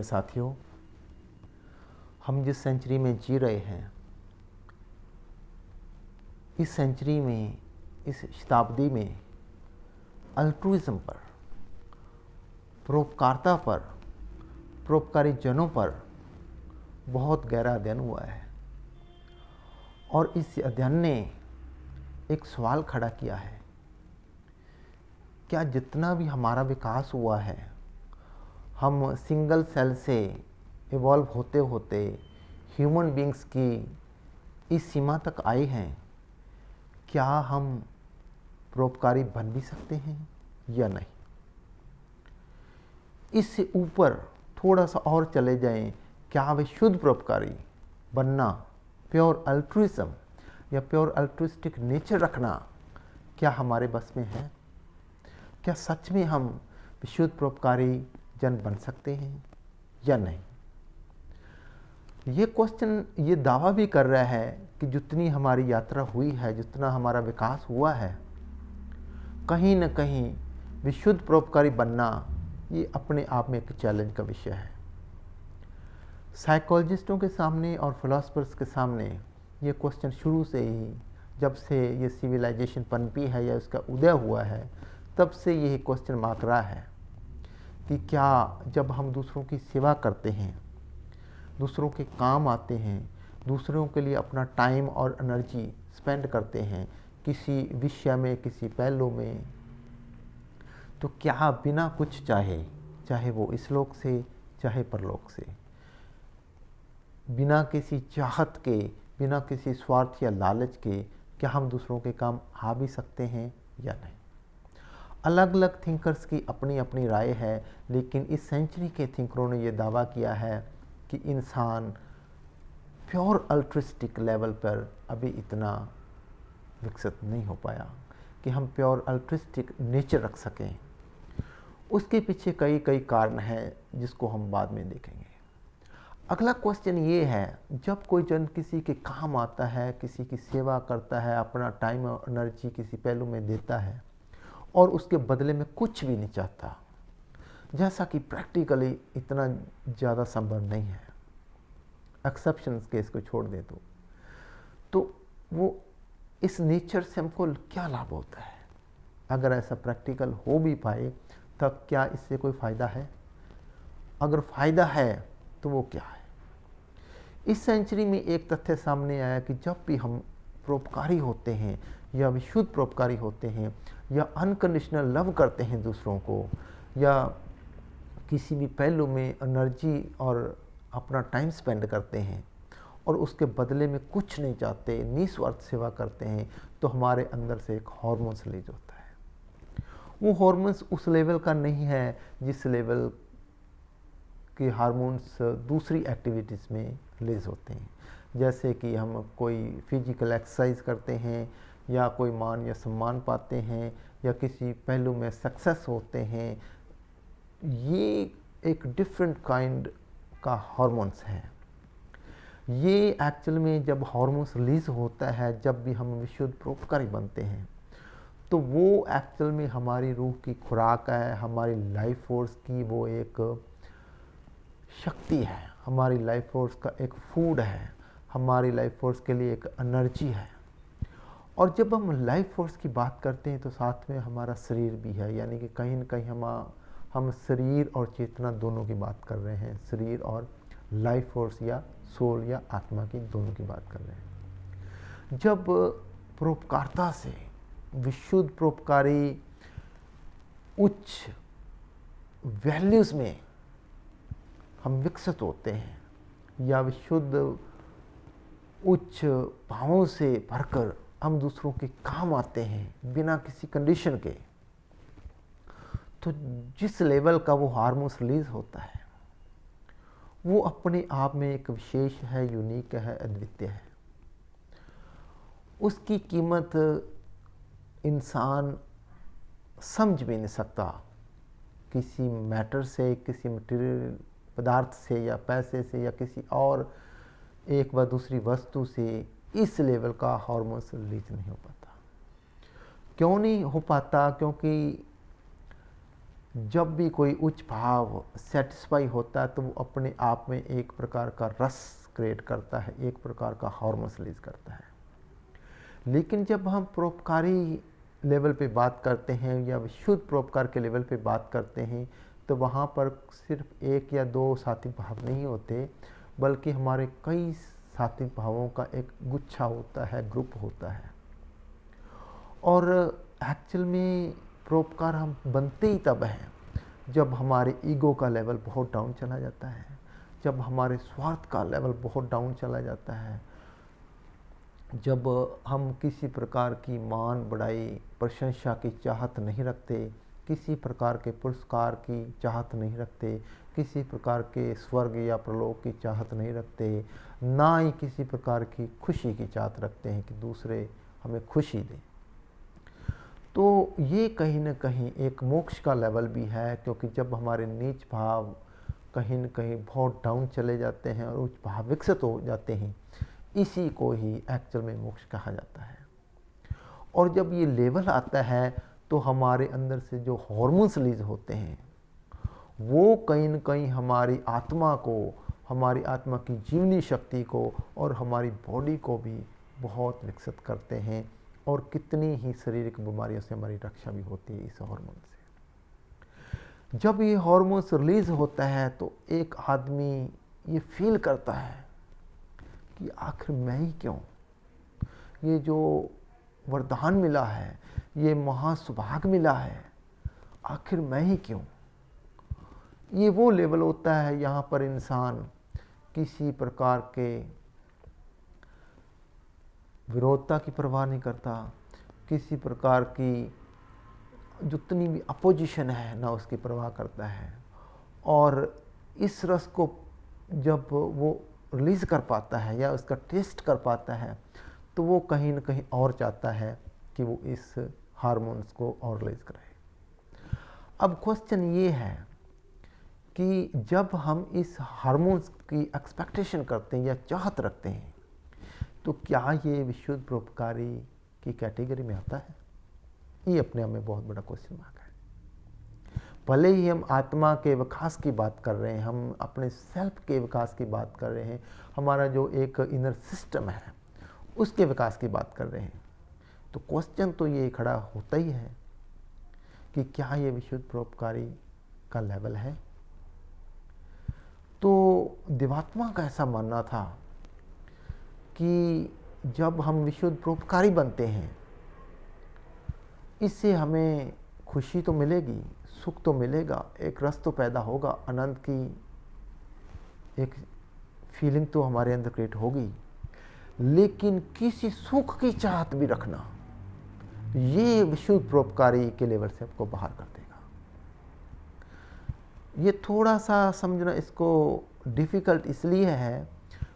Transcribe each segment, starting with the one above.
साथियों, हम जिस सेंचुरी में जी रहे हैं, इस सेंचुरी में, इस शताब्दी में अल्ट्रुइज्म पर, परोपकारिता पर, परोपकारी जनों पर बहुत गहरा अध्ययन हुआ है। और इस अध्ययन ने एक सवाल खड़ा किया है, क्या जितना भी हमारा विकास हुआ है, हम सिंगल सेल से इवॉल्व होते होते ह्यूमन बींग्स की इस सीमा तक आए हैं, क्या हम परोपकारी बन भी सकते हैं या नहीं? इससे ऊपर थोड़ा सा और चले जाएं, क्या वे शुद्ध परोपकारी बनना, प्योर अल्ट्रुइज्म या प्योर अल्ट्रुइस्टिक नेचर रखना, क्या हमारे बस में है? क्या सच में हम विशुद्ध परोपकारी जन बन सकते हैं या नहीं? ये क्वेश्चन ये दावा भी कर रहा है कि जितनी हमारी यात्रा हुई है, जितना हमारा विकास हुआ है, कहीं न कहीं विशुद्ध परोपकारी बनना ये अपने आप में एक चैलेंज का विषय है। साइकोलॉजिस्टों के सामने और फिलोसफर्स के सामने ये क्वेश्चन शुरू से ही, जब से ये सिविलाइजेशन पनपी है या उसका उदय हुआ है, तब से यही क्वेश्चन मार्क रहा है कि क्या जब हम दूसरों की सेवा करते हैं, दूसरों के काम आते हैं, दूसरों के लिए अपना टाइम और एनर्जी स्पेंड करते हैं किसी विषय में, किसी पहलू में, तो क्या बिना कुछ चाहे, चाहे वो इस लोक से चाहे परलोक से, बिना किसी चाहत के, बिना किसी स्वार्थ या लालच के, क्या हम दूसरों के काम आ भी सकते हैं या नहीं? अलग अलग थिंकर्स की अपनी अपनी राय है, लेकिन इस सेंचुरी के थिंकरों ने यह दावा किया है कि इंसान प्योर अल्ट्रिस्टिक लेवल पर अभी इतना विकसित नहीं हो पाया कि हम प्योर अल्ट्रिस्टिक नेचर रख सकें। उसके पीछे कई कई कारण हैं जिसको हम बाद में देखेंगे। अगला क्वेश्चन ये है, जब कोई जन किसी के काम आता है, किसी की सेवा करता है, अपना टाइम और एनर्जी किसी पहलू में देता है और उसके बदले में कुछ भी नहीं चाहता, जैसा कि प्रैक्टिकली इतना ज़्यादा संभव नहीं है, एक्सेप्शंस केस को छोड़ दे तो वो इस नेचर से हमको क्या लाभ होता है? अगर ऐसा प्रैक्टिकल हो भी पाए, तब क्या इससे कोई फ़ायदा है? अगर फ़ायदा है तो वो क्या है? इस सेंचुरी में एक तथ्य सामने आया कि जब भी हम परोपकारी होते हैं या विशुद्ध परोपकारी होते हैं या अनकंडीशनल लव करते हैं दूसरों को, या किसी भी पहलू में एनर्जी और अपना टाइम स्पेंड करते हैं और उसके बदले में कुछ नहीं चाहते, निस्वार्थ सेवा करते हैं, तो हमारे अंदर से एक हार्मोन्स रिलीज होता है। वो हार्मोन्स उस लेवल का नहीं है जिस लेवल के हार्मोन्स दूसरी एक्टिविटीज़ में रिलीज होते हैं, जैसे कि हम कोई फिजिकल एक्सरसाइज करते हैं या कोई मान या सम्मान पाते हैं या किसी पहलू में सक्सेस होते हैं। ये एक डिफरेंट काइंड का हार्मोन्स है। ये एक्चुअल में जब हार्मोन्स रिलीज होता है, जब भी हम विशुद्ध परोपकारी बनते हैं, तो वो एक्चुअल में हमारी रूह की खुराक है, हमारी लाइफ फोर्स की वो एक शक्ति है, हमारी लाइफ फोर्स का एक फूड है, हमारी लाइफ फोर्स के लिए एक एनर्जी है। और जब हम लाइफ फोर्स की बात करते हैं तो साथ में हमारा शरीर भी है, यानी कि कहीं न कहीं हम शरीर और चेतना दोनों की बात कर रहे हैं, शरीर और लाइफ फोर्स या सोल या आत्मा की दोनों की बात कर रहे हैं। जब परोपकारिता से, विशुद्ध परोपकारी उच्च वैल्यूज़ में हम विकसित होते हैं या विशुद्ध उच्च भावों से भरकर हम दूसरों के काम आते हैं बिना किसी कंडीशन के, तो जिस लेवल का वो हार्मोन्स रिलीज होता है वो अपने आप में एक विशेष है, यूनिक है, अद्वितीय है। उसकी कीमत इंसान समझ भी नहीं सकता, किसी मैटर से, किसी मटेरियल पदार्थ से या पैसे से या किसी और एक व दूसरी वस्तु से इस लेवल का हार्मोन्स रिलीज नहीं हो पाता। क्यों नहीं हो पाता? क्योंकि जब भी कोई उच्च भाव सेटिस्फाई होता है तो वो अपने आप में एक प्रकार का रस क्रिएट करता है, एक प्रकार का हार्मोन रिलीज करता है। लेकिन जब हम परोपकारी लेवल पे बात करते हैं या शुद्ध परोपकार के लेवल पे बात करते हैं तो वहाँ पर सिर्फ एक या दो सात्विक भाव नहीं होते, बल्कि हमारे कई सात्विक भावों का एक गुच्छा होता है, ग्रुप होता है। और एक्चुअल में परोपकार हम बनते ही तब हैं जब हमारे ईगो का लेवल बहुत डाउन चला जाता है, जब हमारे स्वार्थ का लेवल बहुत डाउन चला जाता है, जब हम किसी प्रकार की मान बढ़ाई प्रशंसा की चाहत नहीं रखते, किसी प्रकार के पुरस्कार की चाहत नहीं रखते, किसी प्रकार के स्वर्ग या प्रलोक की चाहत नहीं रखते, ना ही किसी प्रकार की खुशी की चाहत रखते हैं कि दूसरे हमें खुशी दें, तो ये कहीं न कहीं एक मोक्ष का लेवल भी है। क्योंकि जब हमारे नीच भाव कहीं न कहीं बहुत डाउन चले जाते हैं और उच्च भाव विकसित हो जाते हैं, इसी को ही एक्चुअल में मोक्ष कहा जाता है। और जब ये लेवल आता है तो हमारे अंदर से जो हार्मोन्स रिलीज होते हैं वो कहीं न कहीं हमारी आत्मा को, हमारी आत्मा की जीवनी शक्ति को और हमारी बॉडी को भी बहुत विकसित करते हैं, और कितनी ही शारीरिक बीमारियों से हमारी रक्षा भी होती है इस हार्मोन से। जब ये हार्मोन्स रिलीज होता है तो एक आदमी ये फील करता है कि आखिर मैं ही क्यों, ये जो वरदान मिला है, ये महासौभाग्य मिला है, आखिर मैं ही क्यों। ये वो लेवल होता है यहाँ पर इंसान किसी प्रकार के विरोधता की परवाह नहीं करता, किसी प्रकार की जितनी भी अपोजिशन है ना उसकी परवाह करता है, और इस रस को जब वो रिलीज़ कर पाता है या उसका टेस्ट कर पाता है तो वो कहीं न कहीं और चाहता है कि वो इस हार्मोन्स को और रिलीज़ करे। अब क्वेश्चन ये है कि जब हम इस हार्मोन्स की एक्सपेक्टेशन करते हैं या चाहत रखते हैं तो क्या ये विशुद्ध परोपकारी की कैटेगरी में आता है? ये अपने आप में बहुत बड़ा क्वेश्चन मार्क है। भले ही हम आत्मा के विकास की बात कर रहे हैं, हम अपने सेल्फ के विकास की बात कर रहे हैं, हमारा जो एक इनर सिस्टम है उसके विकास की बात कर रहे हैं, तो क्वेश्चन तो ये खड़ा होता ही है कि क्या ये विशुद्ध परोपकारी का लेवल है? तो दिवात्मा का ऐसा मानना था कि जब हम विशुद्ध परोपकारी बनते हैं इससे हमें खुशी तो मिलेगी, सुख तो मिलेगा, एक रस तो पैदा होगा, आनंद की एक फीलिंग तो हमारे अंदर क्रिएट होगी, लेकिन किसी सुख की चाहत भी रखना ये विशुद्ध परोपकारी के लेवल से आपको बाहर कर देगा। ये थोड़ा सा समझना इसको डिफ़िकल्ट इसलिए है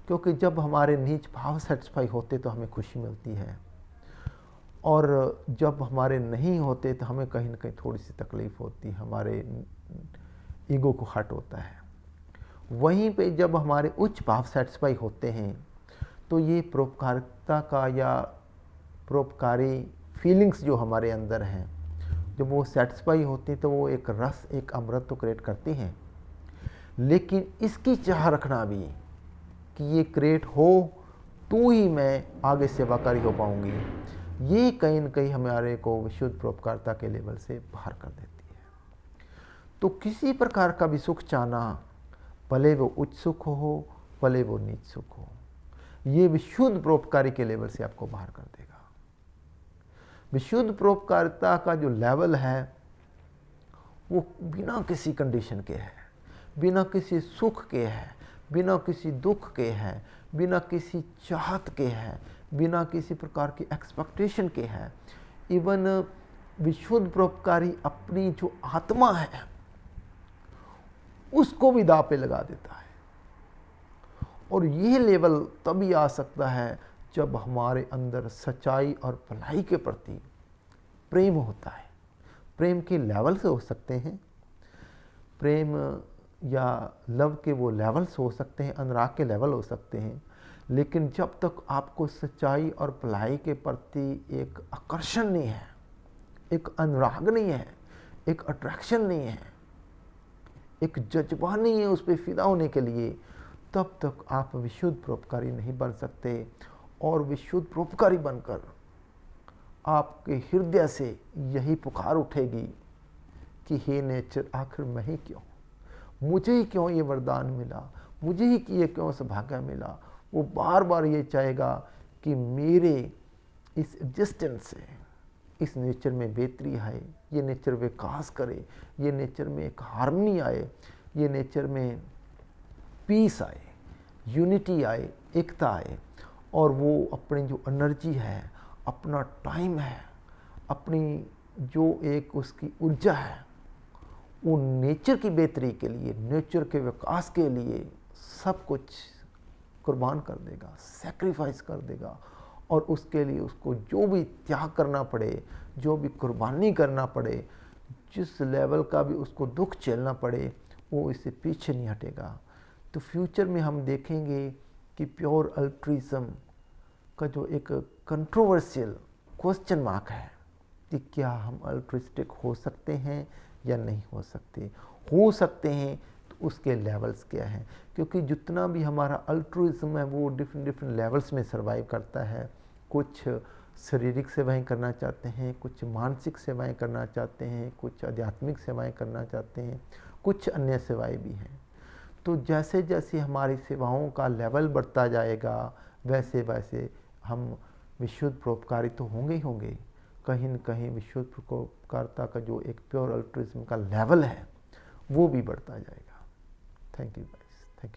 क्योंकि जब हमारे नीच भाव सेटिस्फाई होते तो हमें खुशी मिलती है, और जब हमारे नहीं होते तो हमें कहीं ना कहीं थोड़ी सी तकलीफ़ होती है, हमारे ईगो को हर्ट होता है। वहीं पे जब हमारे उच्च भाव सेटिस्फाई होते हैं तो ये परोपकारिता का या परोपकारी फीलिंग्स जो हमारे अंदर हैं जब वो सेटिस्फाई होती तो वो एक रस, एक अमृत तो क्रिएट करती हैं, लेकिन इसकी चाह रखना भी कि ये क्रिएट हो तो ही मैं आगे सेवाकारी हो पाऊंगी, ये कहीं न कहीं हमारे को विशुद्ध परोपकारिता के लेवल से बाहर कर देती है। तो किसी प्रकार का भी सुख चाहना, भले वो उच्च सुख हो भले वो नीच सुख हो, ये विशुद्ध परोपकारी के लेवल से आपको बाहर कर देगा। विशुद्ध परोपकारिता का जो लेवल है वो बिना किसी कंडीशन के है, बिना किसी सुख के है, बिना किसी दुख के है, बिना किसी चाहत के है, बिना किसी प्रकार की एक्सपेक्टेशन के है। इवन विशुद्ध परोपकारी अपनी जो आत्मा है उसको भी दांव पे लगा देता है, और ये लेवल तभी आ सकता है जब हमारे अंदर सच्चाई और भलाई के प्रति प्रेम होता है। प्रेम के लेवल से हो सकते हैं, प्रेम या लव के वो लेवल्स हो सकते हैं, अनुराग के लेवल हो सकते हैं, लेकिन जब तक आपको सच्चाई और भलाई के प्रति एक आकर्षण नहीं है, एक अनुराग नहीं है, एक अट्रैक्शन नहीं है, एक जज्बा नहीं है उस पर फिदा होने के लिए, तब तक आप विशुद्ध परोपकारी नहीं बन सकते। और विशुद्ध परोपकारी बनकर आपके हृदय से यही पुकार उठेगी कि हे नेचर, आखिर मैं ही क्यों, मुझे ही क्यों ये वरदान मिला, मुझे ही ये क्यों सौभाग्य मिला। वो बार बार ये चाहेगा कि मेरे इस एग्जिस्टेंस से इस नेचर में बेहतरी आए, ये नेचर विकास करे, ये नेचर में एक हार्मनी आए, ये नेचर में पीस आए, यूनिटी आए, एकता आए। और वो अपनी जो एनर्जी है, अपना टाइम है, अपनी जो एक उसकी ऊर्जा है, वो नेचर की बेहतरी के लिए, नेचर के विकास के लिए सब कुछ कुर्बान कर देगा, सेक्रीफाइस कर देगा। और उसके लिए उसको जो भी त्याग करना पड़े, जो भी कुर्बानी करना पड़े, जिस लेवल का भी उसको दुख झेलना पड़े, वो इससे पीछे नहीं हटेगा। तो फ्यूचर में हम देखेंगे कि प्योर अल्ट्रिज्म का जो एक कंट्रोवर्शियल क्वेश्चन मार्क है कि क्या हम अल्ट्रिस्टिक हो सकते हैं या नहीं हो सकते हैं तो उसके लेवल्स क्या हैं। क्योंकि जितना भी हमारा अल्ट्रुइज्म है वो डिफरेंट लेवल्स में सर्वाइव करता है। कुछ शारीरिक सेवाएं करना चाहते हैं, कुछ मानसिक सेवाएं करना चाहते हैं, कुछ आध्यात्मिक सेवाएं करना चाहते हैं, कुछ अन्य सेवाएं भी हैं। तो जैसे जैसे हमारी सेवाओं का लेवल बढ़ता जाएगा, वैसे वैसे हम विशुद्ध परोपकारी तो होंगे ही होंगे, कहीं न कहीं विशुद्ध परोपकारिता का जो एक प्योर अल्ट्रुइज्म का लेवल है वो भी बढ़ता जाएगा। Thank you.